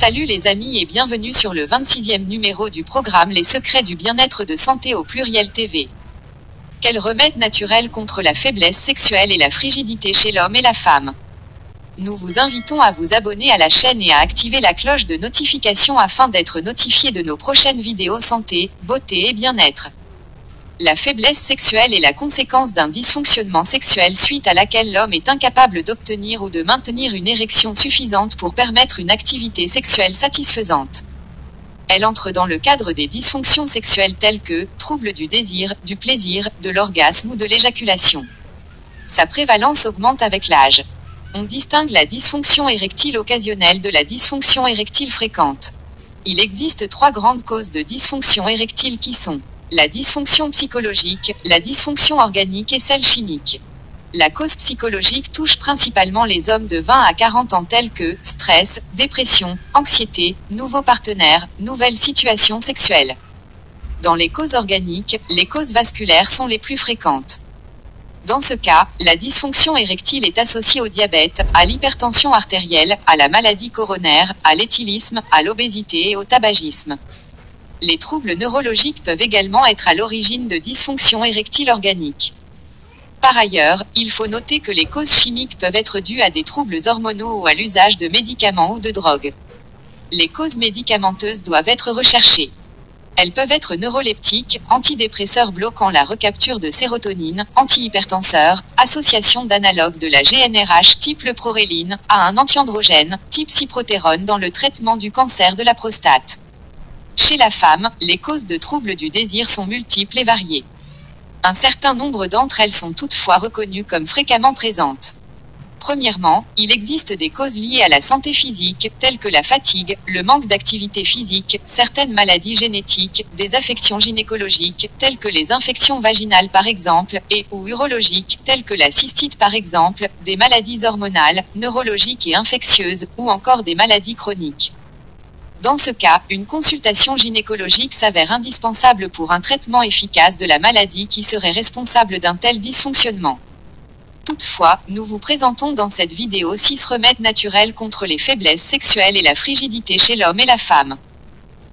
Salut les amis et bienvenue sur le 26e numéro du programme Les secrets du bien-être de santé au pluriel TV. Quel remède naturel contre la faiblesse sexuelle et la frigidité chez l'homme et la femme? Nous vous invitons à vous abonner à la chaîne et à activer la cloche de notification afin d'être notifié de nos prochaines vidéos santé, beauté et bien-être. La faiblesse sexuelle est la conséquence d'un dysfonctionnement sexuel suite à laquelle l'homme est incapable d'obtenir ou de maintenir une érection suffisante pour permettre une activité sexuelle satisfaisante. Elle entre dans le cadre des dysfonctions sexuelles telles que troubles du désir, du plaisir, de l'orgasme ou de l'éjaculation. Sa prévalence augmente avec l'âge. On distingue la dysfonction érectile occasionnelle de la dysfonction érectile fréquente. Il existe 3 grandes causes de dysfonction érectile qui sont la dysfonction psychologique, la dysfonction organique et celle chimique. La cause psychologique touche principalement les hommes de 20 à 40 ans tels que stress, dépression, anxiété, nouveaux partenaires, nouvelles situations sexuelles. Dans les causes organiques, les causes vasculaires sont les plus fréquentes. Dans ce cas, la dysfonction érectile est associée au diabète, à l'hypertension artérielle, à la maladie coronaire, à l'éthylisme, à l'obésité et au tabagisme. Les troubles neurologiques peuvent également être à l'origine de dysfonction érectile organique. Par ailleurs, il faut noter que les causes chimiques peuvent être dues à des troubles hormonaux ou à l'usage de médicaments ou de drogues. Les causes médicamenteuses doivent être recherchées. Elles peuvent être neuroleptiques, antidépresseurs bloquant la recapture de sérotonine, antihypertenseurs, association d'analogues de la GnRH type le proréline, à un antiandrogène, type cyprotérone dans le traitement du cancer de la prostate. Chez la femme, les causes de troubles du désir sont multiples et variées. Un certain nombre d'entre elles sont toutefois reconnues comme fréquemment présentes. Premièrement, il existe des causes liées à la santé physique, telles que la fatigue, le manque d'activité physique, certaines maladies génétiques, des affections gynécologiques, telles que les infections vaginales par exemple, ou urologiques, telles que la cystite par exemple, des maladies hormonales, neurologiques et infectieuses, ou encore des maladies chroniques. Dans ce cas, une consultation gynécologique s'avère indispensable pour un traitement efficace de la maladie qui serait responsable d'un tel dysfonctionnement. Toutefois, nous vous présentons dans cette vidéo 6 remèdes naturels contre les faiblesses sexuelles et la frigidité chez l'homme et la femme.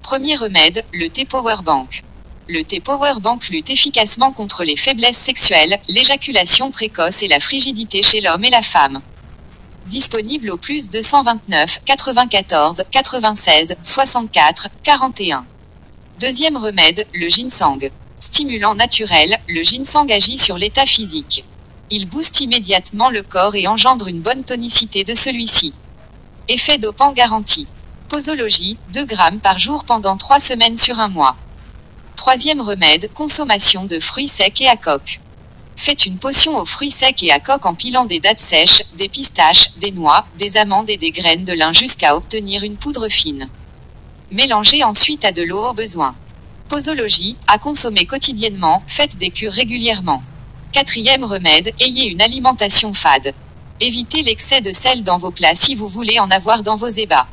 Premier remède, le thé Powerbank. Le thé Powerbank lutte efficacement contre les faiblesses sexuelles, l'éjaculation précoce et la frigidité chez l'homme et la femme. Disponible au plus 229 94 96 64 41. Deuxième remède, le ginseng. Stimulant naturel, le ginseng agit sur l'état physique. Il booste immédiatement le corps et engendre une bonne tonicité de celui-ci. Effet dopant garanti. Posologie, 2 grammes par jour pendant 3 semaines sur un mois. Troisième remède, consommation de fruits secs et à coque. Faites une potion aux fruits secs et à coque en pilant des dattes sèches, des pistaches, des noix, des amandes et des graines de lin jusqu'à obtenir une poudre fine. Mélangez ensuite à de l'eau au besoin. Posologie, à consommer quotidiennement, faites des cures régulièrement. Quatrième remède, ayez une alimentation fade. Évitez l'excès de sel dans vos plats si vous voulez en avoir dans vos ébats.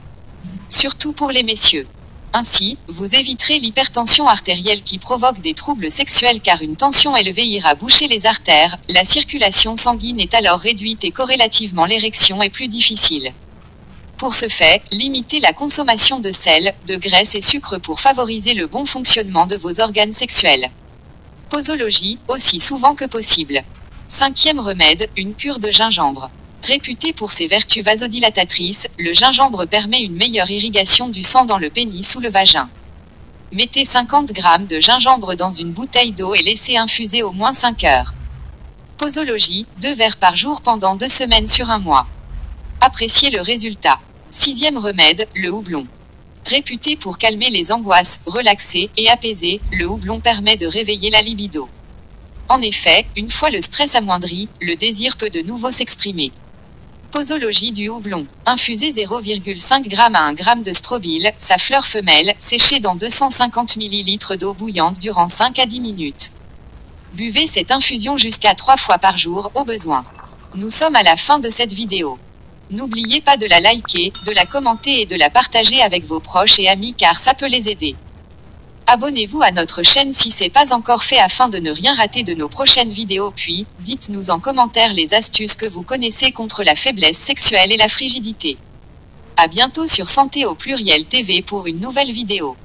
Surtout pour les messieurs. Ainsi, vous éviterez l'hypertension artérielle qui provoque des troubles sexuels car une tension élevée ira boucher les artères, la circulation sanguine est alors réduite et corrélativement l'érection est plus difficile. Pour ce fait, limitez la consommation de sel, de graisse et sucre pour favoriser le bon fonctionnement de vos organes sexuels. Posologie, aussi souvent que possible. Cinquième remède, une cure de gingembre. Réputé pour ses vertus vasodilatatrices, le gingembre permet une meilleure irrigation du sang dans le pénis ou le vagin. Mettez 50 g de gingembre dans une bouteille d'eau et laissez infuser au moins 5 heures. Posologie, 2 verres par jour pendant 2 semaines sur un mois. Appréciez le résultat. Sixième remède, le houblon. Réputé pour calmer les angoisses, relaxer et apaiser, le houblon permet de réveiller la libido. En effet, une fois le stress amoindri, le désir peut de nouveau s'exprimer. Posologie du houblon. Infusez 0,5 g à 1 g de strobile, sa fleur femelle, séchée dans 250 ml d'eau bouillante durant 5 à 10 minutes. Buvez cette infusion jusqu'à 3 fois par jour, au besoin. Nous sommes à la fin de cette vidéo. N'oubliez pas de la liker, de la commenter et de la partager avec vos proches et amis car ça peut les aider. Abonnez-vous à notre chaîne si c'est pas encore fait afin de ne rien rater de nos prochaines vidéos puis, dites-nous en commentaire les astuces que vous connaissez contre la faiblesse sexuelle et la frigidité. À bientôt sur Santé au pluriel TV pour une nouvelle vidéo.